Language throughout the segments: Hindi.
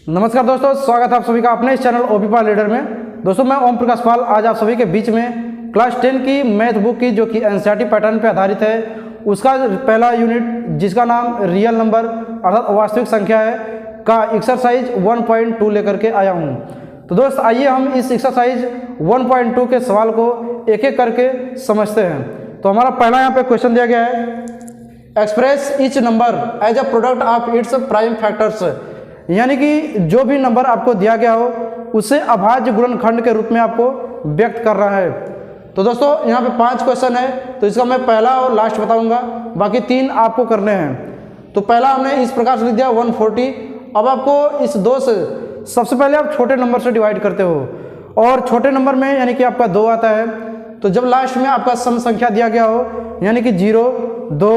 नमस्कार दोस्तों, स्वागत है आप सभी का अपने इस चैनल ओपी पाल लीडर में। दोस्तों मैं ओम प्रकाश पाल आज आप सभी के बीच में क्लास 10 की मैथ बुक की जो कि एनसीईआरटी पैटर्न पे आधारित है उसका पहला यूनिट जिसका नाम रियल नंबर अर्थात वास्तविक संख्या है का एक्सरसाइज 1.2 लेकर के आया हूँ। तो दोस्त आइए हम इस एक्सरसाइज 1.2 के सवाल को एक एक करके समझते हैं। तो हमारा पहला यहाँ पे क्वेश्चन दिया गया है, express each number as a product of its prime factors, यानी कि जो भी नंबर आपको दिया गया हो उसे अभाज्य गुणनखंड के रूप में आपको व्यक्त कर रहा है। तो दोस्तों यहाँ पे 5 क्वेश्चन है, तो इसका मैं पहला और लास्ट बताऊंगा, बाकी 3 आपको करने हैं। तो पहला हमने इस प्रकार से लिख दिया 140। अब आपको इस 2 से सबसे पहले आप छोटे नंबर से डिवाइड करते हो और छोटे नंबर में यानी कि आपका 2 आता है। तो जब लास्ट में आपका सम संख्या दिया गया हो यानी कि 0, 2,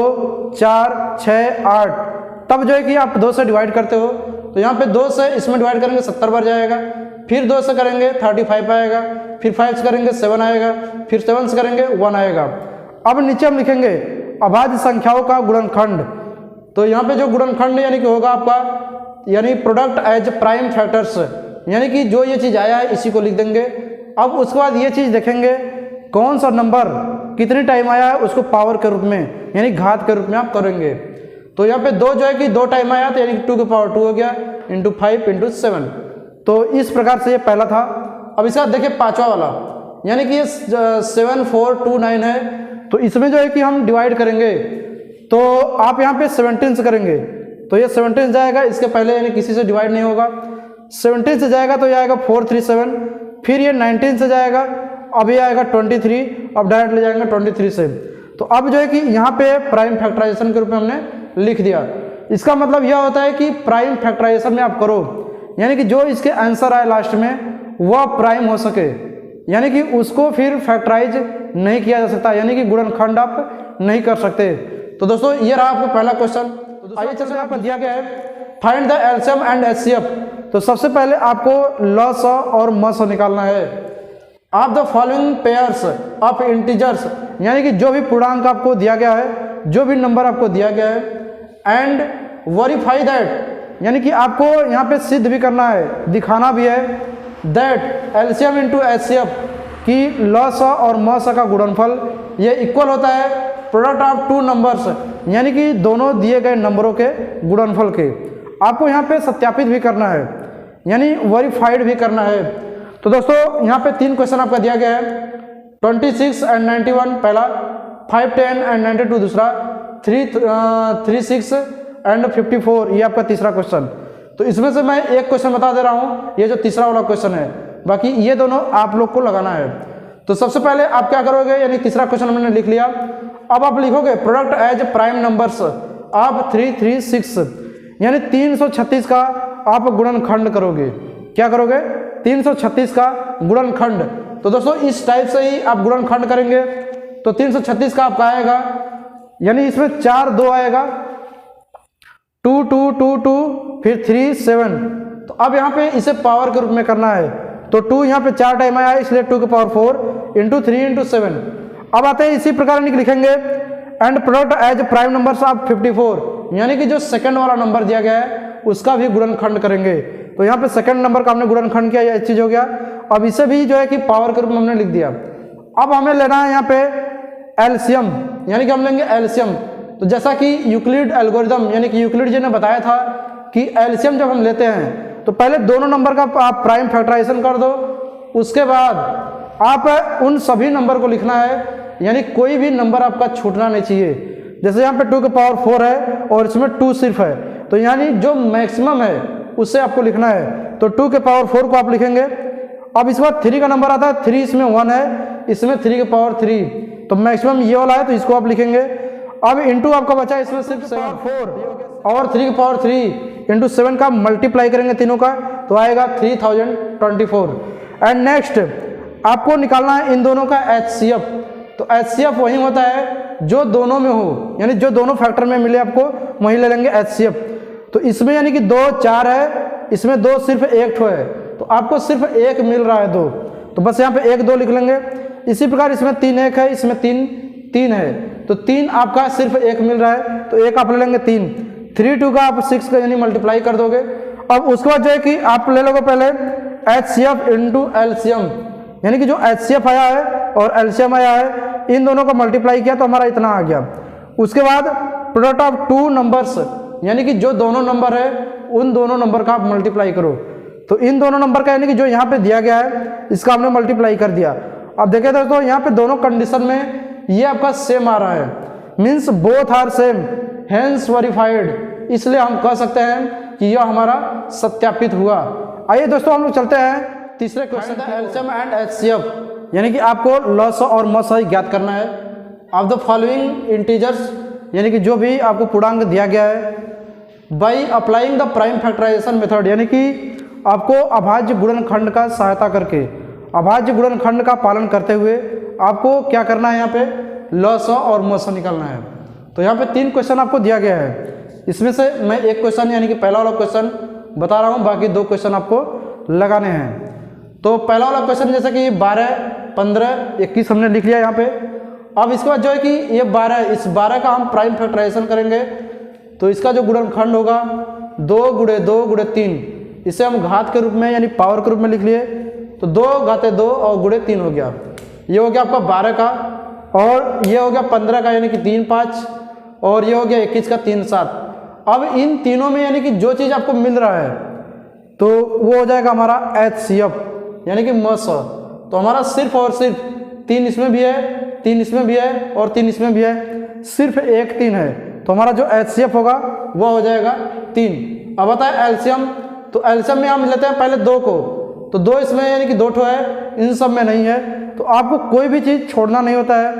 4, 6, 8, तब जो है कि आप 2 से डिवाइड करते हो। तो यहाँ पे 2 से इसमें डिवाइड करेंगे 70 बार जाएगा, फिर 2 से करेंगे 35 आएगा, फिर 5 से करेंगे 7 आएगा, फिर 7 से करेंगे 1 आएगा। अब नीचे हम लिखेंगे अभाज्य संख्याओं का गुणनखंड। तो यहाँ पे जो गुणनखंड यानी कि होगा आपका यानी प्रोडक्ट एज प्राइम फैक्टर्स, यानी कि जो ये चीज़ आया है इसी को लिख देंगे। अब उसके बाद ये चीज़ देखेंगे कौन सा नंबर कितनी टाइम आया है उसको पावर के रूप में यानी घात के रूप में आप करेंगे। तो यहाँ पे 2 जो है कि 2 टाइम आया तो यानी कि 2 की पावर 2 हो गया इंटू 5 इंटू 7। तो इस प्रकार से ये पहला था। अब इसका देखिए 5वां वाला यानी कि ये 7429 है। तो इसमें जो है कि हम डिवाइड करेंगे तो आप यहाँ पे 17 से करेंगे तो ये 17 जाएगा, इसके पहले यानी किसी से डिवाइड नहीं होगा। 17 से जाएगा तो ये आएगा 437, फिर ये 19 से जाएगा, अब ये आएगा 23, अब डायरेक्ट ले जाएंगे 23 से। तो अब जो है कि यहाँ पे प्राइम फैक्टराइजेशन के रूप में हमने लिख दिया। इसका मतलब यह होता है कि प्राइम फैक्टराइजेशन में आप करो यानी कि जो इसके आंसर आए लास्ट में वह प्राइम हो सके, यानी कि उसको फिर फैक्टराइज नहीं किया जा सकता, यानी कि गुणनखंड आप नहीं कर सकते। तो दोस्तों ये रहा आपको पहला क्वेश्चन। आइए चलते हैं, आपको दिया गया है find the LCM and HCF. तो सबसे पहले आपको लॉस और मस निकालना है of the following pairs of integers, यानी कि जो भी पूर्णांक आपको दिया गया है, जो भी नंबर आपको दिया गया है, एंड वेरीफाई दैट, यानी कि आपको यहाँ पे सिद्ध भी करना है, दिखाना भी है दैट एलसीएम इंटू एचसीएफ की लॉस और मस का गुणनफल ये इक्वल होता है प्रोडक्ट ऑफ 2 नंबर्स, यानी कि दोनों दिए गए नंबरों के गुणनफल के। आपको यहाँ पे सत्यापित भी करना है यानी वेरीफाइड भी करना है। तो दोस्तों यहाँ पे 3 क्वेश्चन आपका दिया गया है, 26 एंड 91 पहला, 5, 10 एंड 92 दूसरा, 36 एंड 54 ये आपका तीसरा क्वेश्चन। तो इसमें से मैं एक क्वेश्चन बता दे रहा हूँ, ये जो तीसरा वाला क्वेश्चन है, बाकी ये दोनों आप लोग को लगाना है। तो सबसे पहले आप क्या करोगे, यानी तीसरा क्वेश्चन हमने लिख लिया। अब आप लिखोगे प्रोडक्ट एज प्राइम नंबर्स आप 336, यानी 336 का आप गुणनखंड करोगे। क्या करोगे? 336 का गुणनखंड। तो दोस्तों इस टाइप से ही आप गुणनखंड करेंगे तो 336 का आपका आएगा, यानी इसमें 4 2 आएगा, 2 2 2 2 फिर 3 7। तो अब यहाँ पे इसे पावर के रूप में करना है। तो 2 यहाँ पे 4 टाइम आया इसलिए 2 की पावर 4 इंटू 3 इंटू 7। अब आते हैं इसी प्रकार लिखेंगे and product as prime numbers of 54, यानी कि जो सेकंड वाला नंबर दिया गया है उसका भी गुणनखंड करेंगे। तो यहाँ पे सेकंड नंबर का हमने गुणनखंड किया, यह चीज हो गया। अब इसे भी जो है कि पावर के रूप में हमने लिख दिया। अब हमें लेना है यहाँ पे एलसीएम, यानी कि हम लेंगे एलसीएम। तो जैसा कि यूक्लिड एल्गोरिदम यानी कि यूक्लिड जी ने बताया था कि एलसीएम जब हम लेते हैं तो पहले दोनों नंबर का आप प्राइम फैक्टराइजेशन कर दो, उसके बाद आप उन सभी नंबर को लिखना है, यानी कोई भी नंबर आपका छूटना नहीं चाहिए। जैसे यहाँ पे 2 की पावर 4 है और इसमें 2 सिर्फ है, तो यानी जो मैक्सिमम है उससे आपको लिखना है। तो 2 के पावर 4 को आप लिखेंगे। अब इसके बाद 3 का नंबर आता है, 3 इसमें 1 है, इसमें 3 के पावर 3, तो मैक्सिमम ये वाला है तो इसको आप लिखेंगे। अब इंटू आपका बचा इसमें सिर्फ 4 और 3 की पावर 3 इंटू 7 का मल्टीप्लाई करेंगे तीनों का तो आएगा 3024। एंड नेक्स्ट आपको निकालना है इन दोनों का एचसीएफ। तो एचसीएफ वही होता है जो दोनों में हो, यानी जो दोनों फैक्टर में मिले आपको वही ले लेंगे एचसीएफ। तो इसमें यानी कि 2 4 है, इसमें 2 सिर्फ 1 ठो है, तो आपको सिर्फ 1 मिल रहा है 2, तो बस यहाँ पे 1 2 लिख लेंगे। इसी प्रकार इसमें 3 1 है, इसमें 3 3 है, तो 3 आपका सिर्फ 1 मिल रहा है तो 1 आप ले लेंगे 3। 3 2 का आप 6 का यानी मल्टीप्लाई कर दोगे। अब उसके बाद जो है कि आप ले लोगे पहले HCF इंटू एलसीएम, यानी कि जो HCF आया है और एलसीएम आया है, इन दोनों को मल्टीप्लाई किया तो हमारा इतना आ गया। उसके बाद प्रोडक्ट ऑफ टू नंबर्स, यानी कि जो दोनों नंबर है उन दोनों नंबर का आप मल्टीप्लाई करो। तो इन दोनों नंबर का यानी कि जो यहाँ पे दिया गया है इसका हमने मल्टीप्लाई कर दिया। अब देखिए दोस्तों यहाँ पे दोनों कंडीशन में ये आपका सेम आ रहा है, means both are same hence verified, इसलिए हम कह सकते हैं कि यह हमारा सत्यापित हुआ। आइए दोस्तों हम लोग चलते हैं तीसरे क्वेश्चन, एलसीएम एंड एचसीएफ, यानी कि आपको लॉस और मॉस ज्ञात करना है ऑफ द फॉलोइंग इंटीजर्स, यानी कि जो भी आपको पूर्णांक दिया गया है, by applying the prime factorization method, यानी कि आपको अभाज्य गुणनखंड का सहायता करके, अभाज्य गुणनखंड का पालन करते हुए आपको क्या करना है, यहाँ पे लॉस और मॉस निकालना है। तो यहाँ पे 3 क्वेश्चन आपको दिया गया है, इसमें से मैं एक क्वेश्चन यानी कि पहला वाला क्वेश्चन बता रहा हूँ, बाकी 2 क्वेश्चन आपको लगाने हैं। तो पहला वाला क्वेश्चन जैसे कि 12, 15, 21 हमने लिख लिया यहाँ पे। अब इसके बाद जो है कि ये 12, इस 12 का हम प्राइम फैक्टराइजेशन करेंगे, तो इसका जो गुणनखंड होगा 2 × 2 × 3, इसे हम घात के रूप में यानी पावर के रूप में लिख लिए, तो 2 × 2 और × 3 हो गया। ये हो गया आपका 12 का, और ये हो गया 15 का यानी कि 3, 5, और ये हो गया 21 का 3, 7। अब इन तीनों में यानी कि जो चीज़ आपको मिल रहा है तो वो हो जाएगा हमारा HCF, यानी कि मॉस। तो हमारा सिर्फ और सिर्फ 3 इसमें भी है, 3 इसमें भी है और 3 इसमें भी है, सिर्फ 1 3 है, तो हमारा जो HCF होगा वो हो जाएगा 3। अब बताए एलसीएम, तो एलसीएम में हम लेते हैं पहले 2 को, तो 2 इसमें यानी कि 2 ठो है, इन सब में नहीं है, तो आपको कोई भी चीज़ छोड़ना नहीं होता है,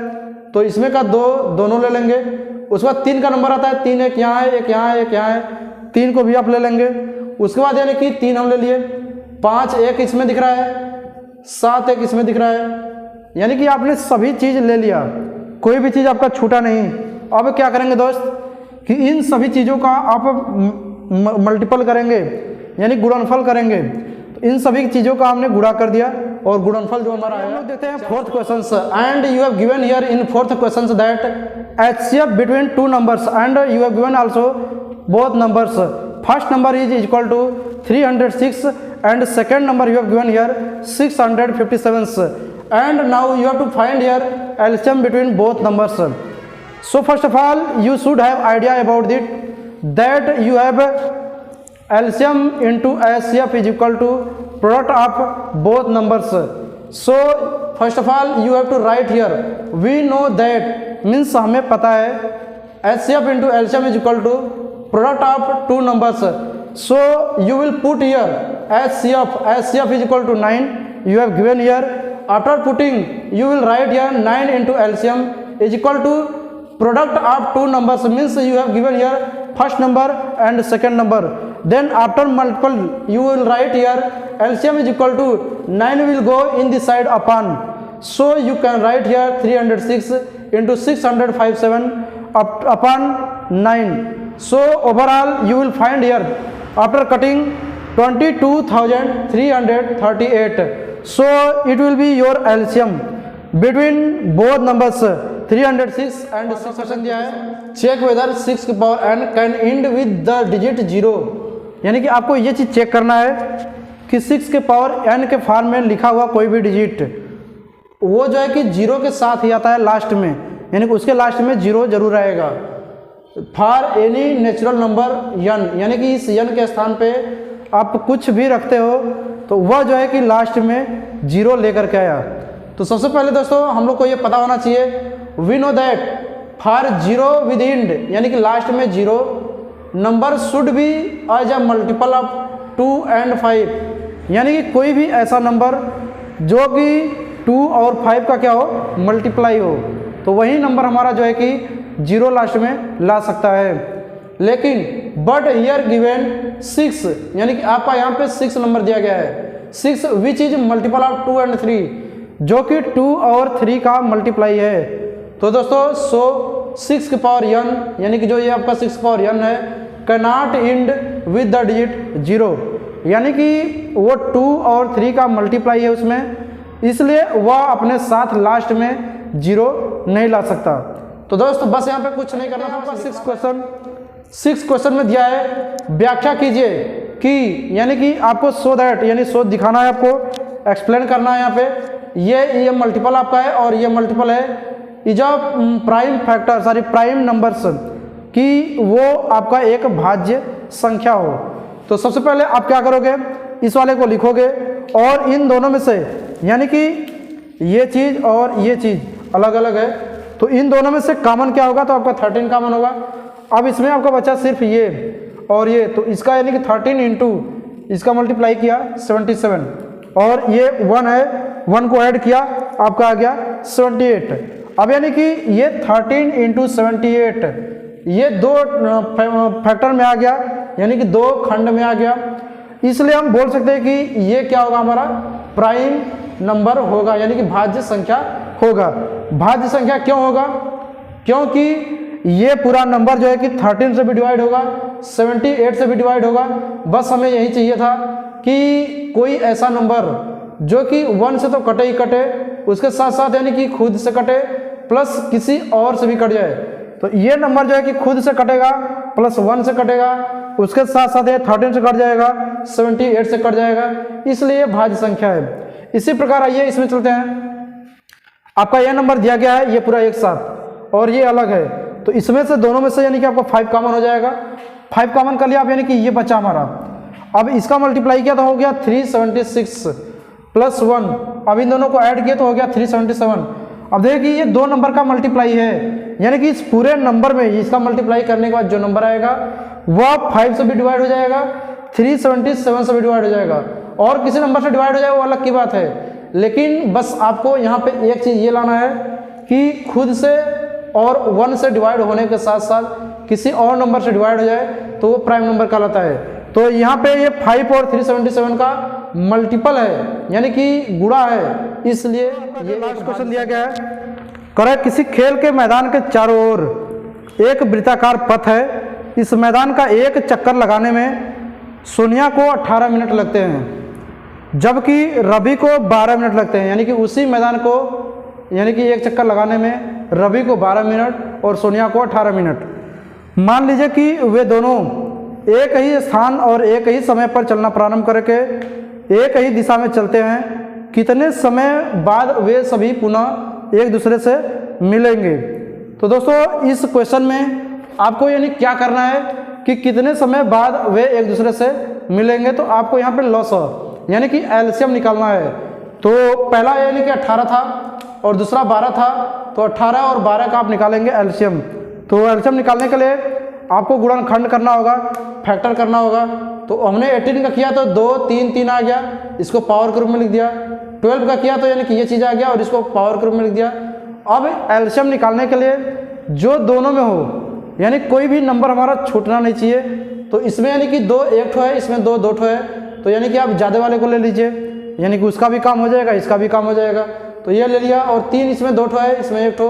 तो इसमें का 2 दोनों ले लेंगे। उसके बाद 3 का नंबर आता है, 3 एक यहाँ है, एक यहाँ है, एक यहाँ है, 3 को भी आप ले लेंगे। उसके बाद यानी कि 3 हम ले लिए, 5 एक इसमें दिख रहा है, 7 एक इसमें दिख रहा है, यानी कि आपने सभी चीज़ ले लिया, कोई भी चीज़ आपका छूटा नहीं। अब क्या करेंगे दोस्त कि इन सभी चीज़ों का आप मल्टीपल करेंगे, यानी गुणनफल करेंगे। तो इन सभी चीज़ों का हमने गुणा कर दिया और गुणनफल जो हमारा है, देखते हैं 4th question. And you have given here in 4th question that HCF between 2 numbers and you have given also both numbers. First number is equal to 306 and second number you have given here 657, and now you have to find here LCM between both numbers. So first of all you should have idea about it, that you have LCM into HCF is equal to product of both numbers. So first of all you have to write here, we know that मीन्स हमें पता है HCF into LCM is equal to product of 2 numbers. So you will put here HCF is equal to 9, you have given here. After putting you will write here 9 into LCM is equal to product of 2 numbers, means you have given here first number and second number. Then after multiple you will write here LCM is equal to 9 will go in the side upon, so you can write here 306 into 657 upon 9. So overall you will find here after cutting 22,338. So it will be your LCM between both numbers 306 and 600 दिया है। Check whether 6 की power n can end with the digit 0, यानी कि आपको ये चीज़ चेक करना है कि 6 के पावर n के फॉर्म में लिखा हुआ कोई भी डिजिट वो जो है कि 0 के साथ ही आता है लास्ट में, यानी कि उसके लास्ट में 0 जरूर आएगा। For any natural number n, यानी कि इस n के स्थान पे आप कुछ भी रखते हो तो वह जो है कि लास्ट में 0 लेकर के आया। तो सबसे पहले दोस्तों हम लोग को ये पता होना चाहिए, we know that for 0 with end, यानी कि लास्ट में 0, number should be as a multiple of 2 and 5, यानी कि कोई भी ऐसा नंबर जो कि 2 और 5 का क्या हो, मल्टीप्लाई हो, तो वही नंबर हमारा जो है कि 0 लास्ट में ला सकता है। लेकिन बट हियर गिवन 6, यानी कि आपका यहाँ पे 6 नंबर दिया गया है, 6 which is multiple of 2 and 3, जो कि 2 और 3 का मल्टीप्लाई है। तो दोस्तों 6 की पावर n, यानी कि जो ये आपका 6 की पावर n है, cannot end with the digit 0, यानी कि वो 2 और 3 का मल्टीप्लाई है उसमें, इसलिए वह अपने साथ लास्ट में 0 नहीं ला सकता। तो दोस्तों बस यहाँ पे कुछ नहीं करना था। 6 क्वेश्चन में दिया है, व्याख्या कीजिए कि यानी कि आपको शो दैट यानी शो दिखाना है, आपको एक्सप्लेन करना है यहाँ पे ये मल्टीपल आपका है और ये मल्टीपल है is of prime factor sorry prime numbers कि वो आपका एक भाज्य संख्या हो। तो सबसे पहले आप क्या करोगे, इस वाले को लिखोगे और इन दोनों में से यानी कि ये चीज़ और ये चीज़ अलग अलग है, तो इन दोनों में से कॉमन क्या होगा, तो आपका 13 कॉमन होगा। अब इसमें आपका बचा सिर्फ ये और ये, तो इसका यानी कि 13 इंटू इसका मल्टीप्लाई किया 77 और ये 1 है, 1 को ऐड किया आपका आ गया 78। अब यानी कि ये 13 इंटू 78 ये दो फैक्टर में आ गया यानी कि दो खंड में आ गया, इसलिए हम बोल सकते हैं कि ये क्या होगा हमारा प्राइम नंबर होगा यानी कि भाज्य संख्या होगा। भाज्य संख्या क्यों होगा, क्योंकि ये पूरा नंबर जो है कि 13 से भी डिवाइड होगा, 78 से भी डिवाइड होगा। बस हमें यही चाहिए था कि कोई ऐसा नंबर जो कि 1 से तो कटे ही कटे, उसके साथ साथ यानी कि खुद से कटे प्लस किसी और से भी कट जाए। तो ये नंबर जो है कि खुद से कटेगा प्लस 1 से कटेगा, उसके साथ साथ ये 13 से कट जाएगा, 78 से कट जाएगा, इसलिए भाज्य संख्या है। इसी प्रकार आइए इसमें चलते हैं। आपका यह नंबर दिया गया है ये पूरा एक साथ और ये अलग है, तो इसमें से दोनों में से यानी कि आपको 5 कॉमन हो जाएगा। 5 कॉमन कर लिया आप यानी कि ये बचा हमारा। अब इसका मल्टीप्लाई किया तो हो गया 376 प्लस 1, अब इन दोनों को ऐड किया तो हो गया 377। अब देखिए कि ये दो नंबर का मल्टीप्लाई है यानी कि इस पूरे नंबर में इसका मल्टीप्लाई करने के बाद जो नंबर आएगा वह 5 से भी डिवाइड हो जाएगा, 377 से भी डिवाइड हो जाएगा, और किसी नंबर से डिवाइड हो जाए वो अलग की बात है। लेकिन बस आपको यहाँ पे एक चीज़ ये लाना है कि खुद से और 1 से डिवाइड होने के साथ साथ किसी और नंबर से डिवाइड हो जाए तो वो प्राइम नंबर कहलाता है। तो यहाँ पे ये 5 और 377 का मल्टीपल है यानी कि गुणा है, इसलिए ये लास्ट क्वेश्चन दिया गया है। करेक्ट, किसी खेल के मैदान के चारों ओर एक वृत्ताकार पथ है, इस मैदान का एक चक्कर लगाने में सोनिया को 18 मिनट लगते हैं जबकि रवि को 12 मिनट लगते हैं, यानी कि उसी मैदान को यानी कि एक चक्कर लगाने में रवि को 12 मिनट और सोनिया को 18 मिनट। मान लीजिए कि वे दोनों एक ही स्थान और एक ही समय पर चलना प्रारंभ करके एक ही दिशा में चलते हैं, कितने समय बाद वे सभी पुनः एक दूसरे से मिलेंगे। तो दोस्तों इस क्वेश्चन में आपको यानी क्या करना है कि कितने समय बाद वे एक दूसरे से मिलेंगे, तो आपको यहाँ पे लॉस यानी कि एलसीएम निकालना है। तो पहला यानी कि 18 था और दूसरा 12 था, तो 18 और 12 का आप निकालेंगे एलसीएम। तो एलसीएम निकालने के लिए आपको गुणनखंड करना होगा, फैक्टर करना होगा। तो हमने 18 का किया तो 2 3 3 आ गया, इसको पावर के रूप में लिख दिया। 12 का किया तो यानी कि ये चीज़ आ गया और इसको पावर के रूप में लिख दिया। अब एलसीएम निकालने के लिए जो दोनों में हो यानी कोई भी नंबर हमारा छूटना नहीं चाहिए, तो इसमें यानी कि 2 एक ठो है, इसमें 2 2 ठो है, तो यानी कि आप ज़्यादा वाले को ले लीजिए, यानी कि उसका भी काम हो जाएगा, इसका भी काम हो जाएगा। तो ये ले लिया, और 3 इसमें 2 ठो है, इसमें 1 ठो,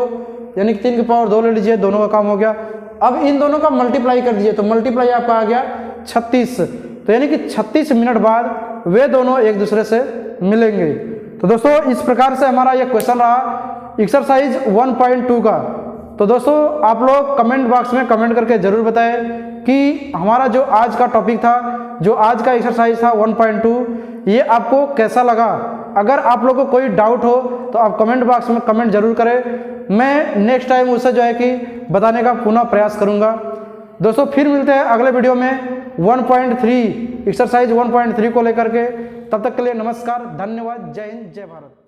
यानी कि 3 की पावर 2 ले लीजिए, दोनों का काम हो गया। अब इन दोनों का मल्टीप्लाई कर दीजिए, तो मल्टीप्लाई आपका आ गया 36, तो यानी कि 36 मिनट बाद वे दोनों एक दूसरे से मिलेंगे। तो दोस्तों इस प्रकार से हमारा ये क्वेश्चन रहा एक्सरसाइज 1.2 का। तो दोस्तों आप लोग कमेंट बॉक्स में कमेंट करके ज़रूर बताएं कि हमारा जो आज का टॉपिक था, जो आज का एक्सरसाइज था 1.2, ये आपको कैसा लगा। अगर आप लोगों को कोई डाउट हो तो आप कमेंट बॉक्स में कमेंट जरूर करें, मैं नेक्स्ट टाइम उसे जो है कि बताने का पुनः प्रयास करूँगा। दोस्तों फिर मिलते हैं अगले वीडियो में 1.3 एक्सरसाइज 1.3 को लेकर के। तब तक के लिए नमस्कार, धन्यवाद, जय हिंद, जय भारत।